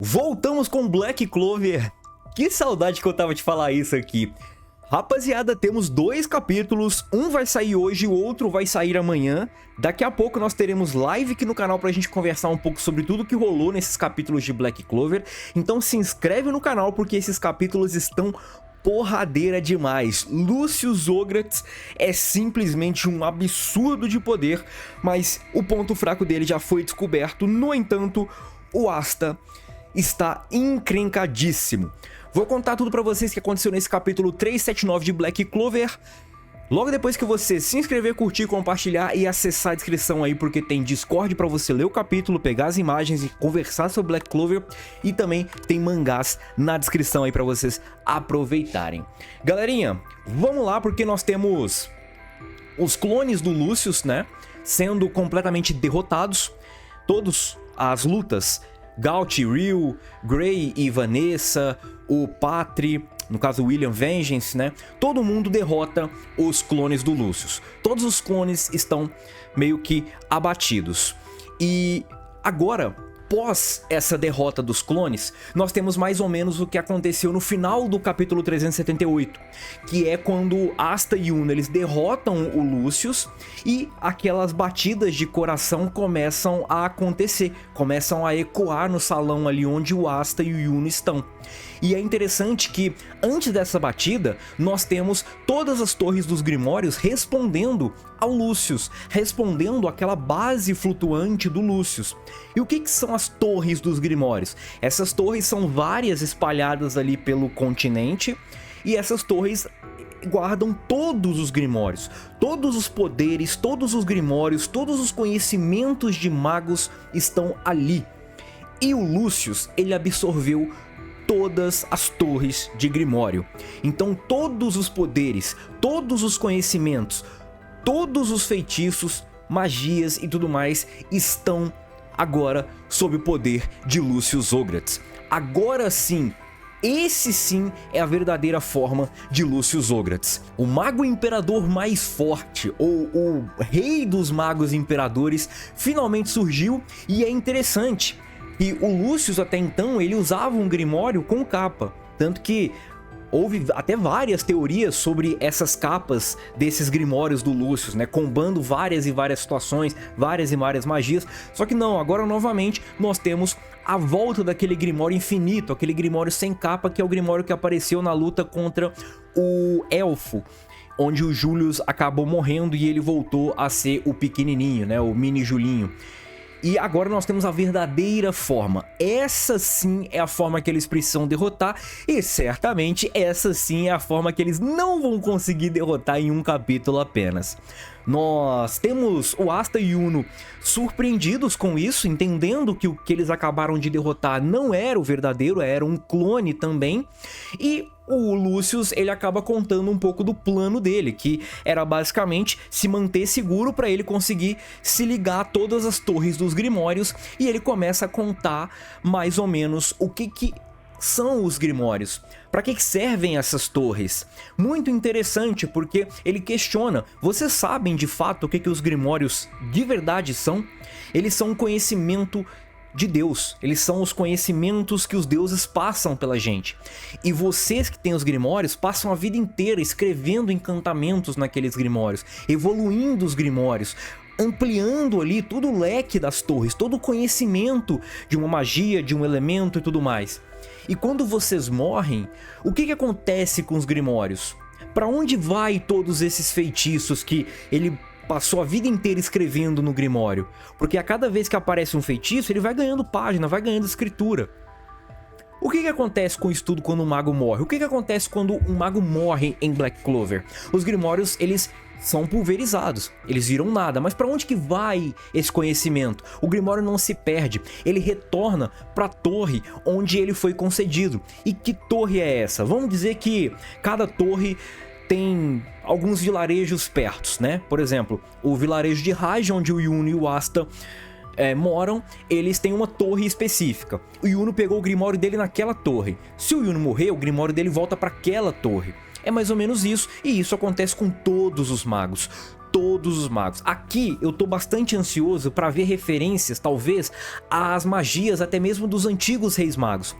Voltamos com Black Clover. Que saudade que eu tava de falar isso aqui. Rapaziada, temos 2 capítulos, um vai sair hoje, o outro vai sair amanhã. Daqui a pouco nós teremos live aqui no canal pra gente conversar um pouco sobre tudo que rolou nesses capítulos de Black Clover. Então se inscreve no canal porque esses capítulos estão porradeira demais. Lucius Zograts é simplesmente um absurdo de poder, mas o ponto fraco dele já foi descoberto. No entanto, o Asta está encrencadíssimo. Vou contar tudo pra vocês que aconteceu nesse capítulo 379 de Black Clover. Logo depois que você se inscrever, curtir, compartilhar e acessar a descrição aí, porque tem Discord pra você ler o capítulo, pegar as imagens e conversar sobre Black Clover. E também tem mangás na descrição aí pra vocês aproveitarem. Galerinha, vamos lá porque nós temos os clones do Lucius, né, sendo completamente derrotados. Todas as lutas, Gaut, Ryu, Gray e Vanessa, o Patri, no caso William Vengeance, né? Todo mundo derrota os clones do Lucius. Todos os clones estão meio que abatidos. E agora, após essa derrota dos clones, nós temos mais ou menos o que aconteceu no final do capítulo 378, que é quando Asta e Yuno eles derrotam o Lucius e aquelas batidas de coração começam a acontecer, começam a ecoar no salão ali onde o Asta e o Yuno estão. E é interessante que antes dessa batida, nós temos todas as torres dos Grimórios respondendo ao Lucius, respondendo àquela base flutuante do Lucius. E o que são as torres dos Grimórios? Essas torres são várias espalhadas ali pelo continente, e essas torres guardam todos os Grimórios, todos os poderes, todos os Grimórios, todos os conhecimentos de magos estão ali. E o Lucius, ele absorveu todas as torres de Grimório. Então todos os poderes, todos os conhecimentos, todos os feitiços, magias e tudo mais estão agora sob o poder de Lucius Zograts. Agora sim, esse sim é a verdadeira forma de Lucius Zograts. O mago imperador mais forte, ou o rei dos magos imperadores, finalmente surgiu. E é interessante e o Lucius até então ele usava um grimório com capa, tanto que houve até várias teorias sobre essas capas desses grimórios do Lucius, né, combando várias e várias situações, várias e várias magias. Só que não, agora novamente nós temos a volta daquele grimório infinito, aquele grimório sem capa, que é o grimório que apareceu na luta contra o Elfo, onde o Julius acabou morrendo e ele voltou a ser o pequenininho, né, o mini Julinho. E agora nós temos a verdadeira forma. Essa sim é a forma que eles precisam derrotar. E certamente essa sim é a forma que eles não vão conseguir derrotar em um capítulo apenas. Nós temos o Asta e Yuno surpreendidos com isso, entendendo que o que eles acabaram de derrotar não era o verdadeiro, era um clone também. E o Lucius, ele acaba contando um pouco do plano dele, que era basicamente se manter seguro para ele conseguir se ligar a todas as torres dos Grimórios. E ele começa a contar mais ou menos o que são os Grimórios, para que servem essas torres. Muito interessante porque ele questiona: vocês sabem de fato o que os Grimórios de verdade são? Eles são um conhecimento de Deus, eles são os conhecimentos que os deuses passam pela gente. E vocês que têm os Grimórios passam a vida inteira escrevendo encantamentos naqueles Grimórios, evoluindo os Grimórios, ampliando ali todo o leque das torres, todo o conhecimento de uma magia, de um elemento e tudo mais. E quando vocês morrem, o que acontece com os Grimórios? Para onde vai todos esses feitiços que ele passou a vida inteira escrevendo no Grimório? Porque a cada vez que aparece um feitiço, ele vai ganhando página, vai ganhando escritura. O que acontece com o estudo quando um mago morre? O que acontece quando um mago morre em Black Clover? Os Grimórios, eles são pulverizados, eles viram nada. Mas para onde que vai esse conhecimento? O Grimório não se perde, ele retorna para a torre onde ele foi concedido. E que torre é essa? Vamos dizer que cada torre tem alguns vilarejos perto, né? Por exemplo, o vilarejo de Raj, onde o Yuno e o Asta moram, eles têm uma torre específica. O Yuno pegou o grimório dele naquela torre. Se o Yuno morrer, o grimório dele volta para aquela torre. É mais ou menos isso, e isso acontece com todos os magos. todos os magos. Aqui eu tô bastante ansioso para ver referências, talvez, às magias até mesmo dos antigos reis magos.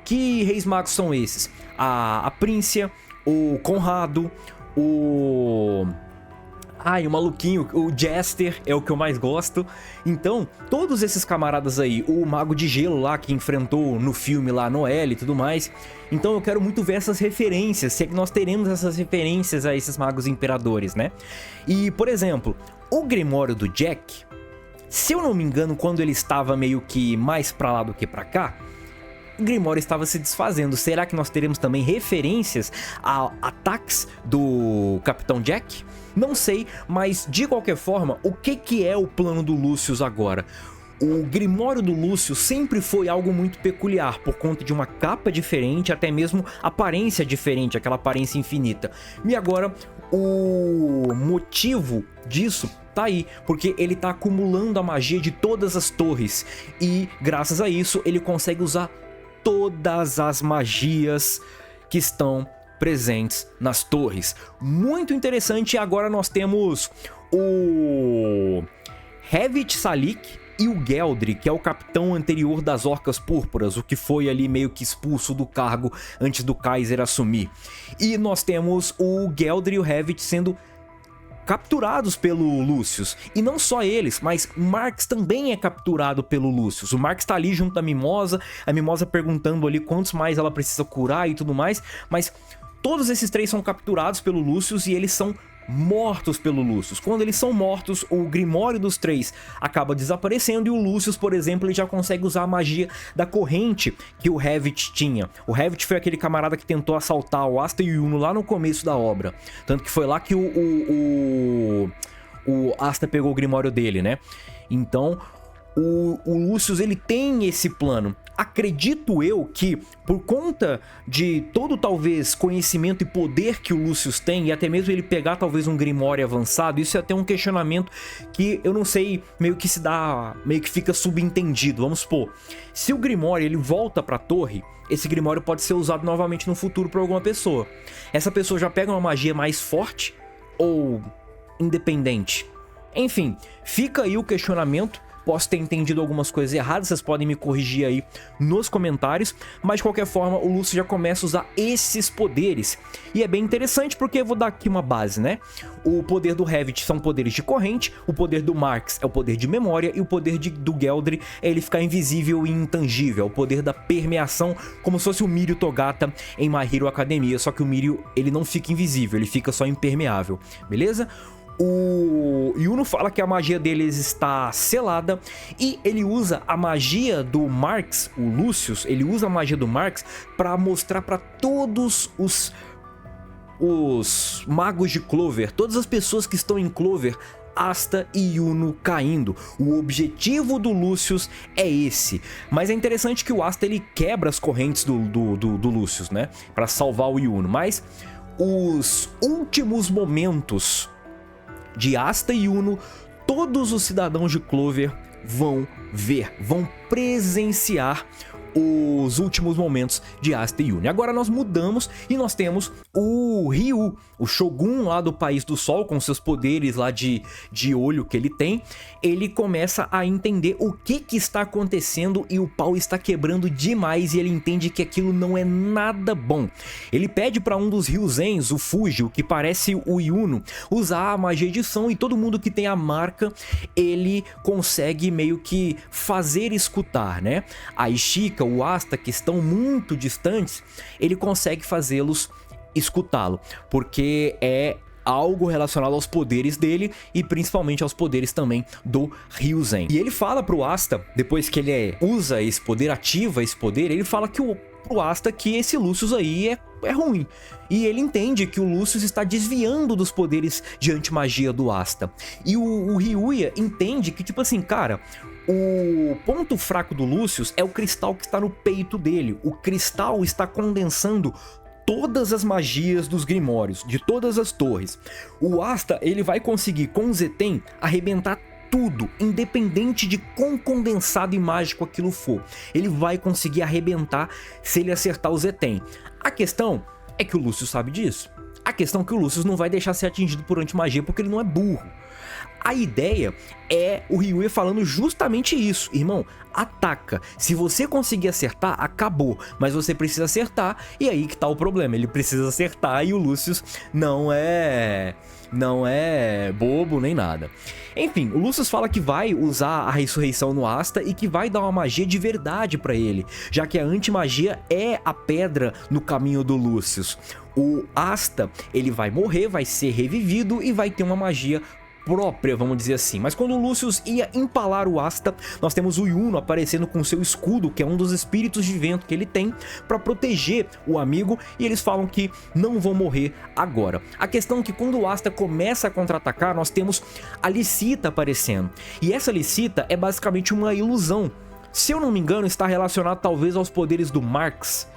Que reis magos são esses? A Príncia, o Conrado, o maluquinho, o Jester é o que eu mais gosto. Então, todos esses camaradas aí, o Mago de Gelo lá que enfrentou no filme lá Noelle e tudo mais. Então eu quero muito ver essas referências, se é que nós teremos essas referências a esses magos imperadores, né? E, por exemplo, o Grimório do Jack, se eu não me engano, quando ele estava meio que mais pra lá do que pra cá, o Grimório estava se desfazendo. Será que nós teremos também referências a ataques do Capitão Jack? Não sei, mas de qualquer forma, o que é o plano do Lucius agora? O Grimório do Lucius sempre foi algo muito peculiar, por conta de uma capa diferente, até mesmo aparência diferente, aquela aparência infinita. E agora, o motivo disso tá aí, porque ele tá acumulando a magia de todas as torres, e graças a isso ele consegue usar todas as magias que estão presentes nas torres. Muito interessante. Agora nós temos o Hevit Salik e o Geldry, que é o capitão anterior das Orcas Púrpuras, o que foi ali meio que expulso do cargo antes do Kaiser assumir. E nós temos o Geldry e o Hevit sendo capturados pelo Lucius, e não só eles, mas Marx também é capturado pelo Lucius. O Marx tá ali junto da Mimosa, a Mimosa perguntando ali quantos mais ela precisa curar e tudo mais, mas todos esses três são capturados pelo Lucius e eles são mortos pelo Lucius. Quando eles são mortos, o Grimório dos três acaba desaparecendo e o Lucius, por exemplo, ele já consegue usar a magia da corrente que o Hevit tinha. O Hevit foi aquele camarada que tentou assaltar o Asta e o Yuno lá no começo da obra. Tanto que foi lá que o Asta pegou o Grimório dele, né? Então, o Lucius, ele tem esse plano. Acredito eu que, por conta de todo talvez conhecimento e poder que o Lucius tem, e até mesmo ele pegar talvez um Grimório avançado, isso é até um questionamento que eu não sei, meio que se dá, meio que fica subentendido. Vamos supor, se o Grimório ele volta pra torre, esse Grimório pode ser usado novamente no futuro por alguma pessoa. Essa pessoa já pega uma magia mais forte ou independente? Enfim, fica aí o questionamento. Posso ter entendido algumas coisas erradas, vocês podem me corrigir aí nos comentários, mas de qualquer forma o Lucius já começa a usar esses poderes. E é bem interessante porque eu vou dar aqui uma base, né? O poder do Hevit são poderes de corrente, o poder do Marx é o poder de memória e o poder do Geldry é ele ficar invisível e intangível, é o poder da permeação, como se fosse o Mirio Togata em My Hero Academia, só que o Mirio ele não fica invisível, ele fica só impermeável, beleza? O Yuno fala que a magia deles está selada e ele usa a magia do Marx, o Lucius, ele usa a magia do Marx para mostrar para todos os magos de Clover, todas as pessoas que estão em Clover, Asta e Yuno caindo. O objetivo do Lucius é esse. Mas é interessante que o Asta ele quebra as correntes do Lucius, né? Para salvar o Yuno. Mas os últimos momentos de Asta e Yuno, todos os cidadãos de Clover vão ver, vão presenciar os últimos momentos de Asta e Yuno. Agora nós mudamos e nós temos o Ryu, o Shogun lá do País do Sol, com seus poderes lá de olho que ele tem. Ele começa a entender o que está acontecendo e o pau está quebrando demais e ele entende que aquilo não é nada bom. Ele pede para um dos Ryuzens, o Fuji, o que parece o Yuno, usar a magia de som e todo mundo que tem a marca, ele consegue meio que fazer escutar, né? A Ishika, o Asta, que estão muito distantes, ele consegue fazê-los escutá-lo, porque é algo relacionado aos poderes dele e principalmente aos poderes também do Ryuzen. E ele fala pro Asta, depois que ele usa esse poder, ativa esse poder, ele fala que pro Asta que esse Lucius aí é ruim. E ele entende que o Lucius está desviando dos poderes de antimagia do Asta. E o Ryuya entende que, tipo assim, cara, o ponto fraco do Lucius é o cristal que está no peito dele. O cristal está condensando todas as magias dos Grimórios, de todas as torres. O Asta, ele vai conseguir, com o Zeten, arrebentar tudo, independente de quão condensado e mágico aquilo for. Ele vai conseguir arrebentar se ele acertar o Zeten. A questão é que o Lucius sabe disso. A questão é que o Lucius não vai deixar ser atingido por antimagia porque ele não é burro. A ideia é o Ryuya falando justamente isso. Irmão, ataca. Se você conseguir acertar, acabou. Mas você precisa acertar, e aí que tá o problema. Ele precisa acertar e o Lucius não é bobo nem nada. Enfim, o Lucius fala que vai usar a ressurreição no Asta e que vai dar uma magia de verdade pra ele, já que a antimagia é a pedra no caminho do Lucius. O Asta, ele vai morrer, vai ser revivido e vai ter uma magia própria, vamos dizer assim. Mas quando o Lucius ia empalar o Asta, nós temos o Yuno aparecendo com seu escudo, que é um dos espíritos de vento que ele tem, para proteger o amigo, e eles falam que não vão morrer agora. A questão é que quando o Asta começa a contra-atacar, nós temos a Licita aparecendo, e essa Licita é basicamente uma ilusão. Se eu não me engano, está relacionado talvez aos poderes do Marx,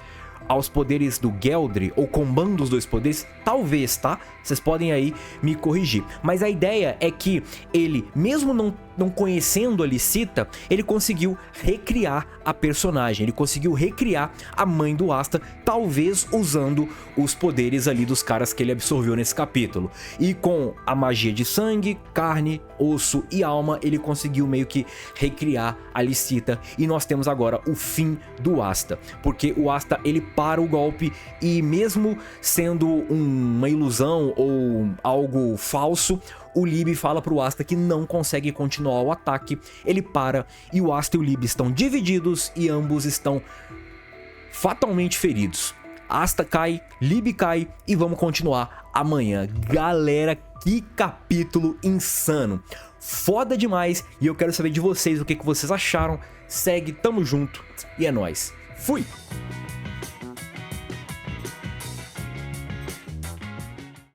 aos poderes do Geldry, ou combando os dois poderes, talvez, tá? Vocês podem aí me corrigir. Mas a ideia é que ele, mesmo não conhecendo a Licita, ele conseguiu recriar a personagem, ele conseguiu recriar a mãe do Asta, talvez usando os poderes ali dos caras que ele absorveu nesse capítulo. E com a magia de sangue, carne, osso e alma, ele conseguiu meio que recriar a Licita, e nós temos agora o fim do Asta, porque o Asta, ele para o golpe, e mesmo sendo uma ilusão ou algo falso, o Lib fala pro Asta que não consegue continuar o ataque. Ele para e o Asta e o Lib estão divididos e ambos estão fatalmente feridos. Asta cai, Lib cai e vamos continuar amanhã. Galera, que capítulo insano! Foda demais, e eu quero saber de vocês o que vocês acharam. Segue, tamo junto e é nóis. Fui!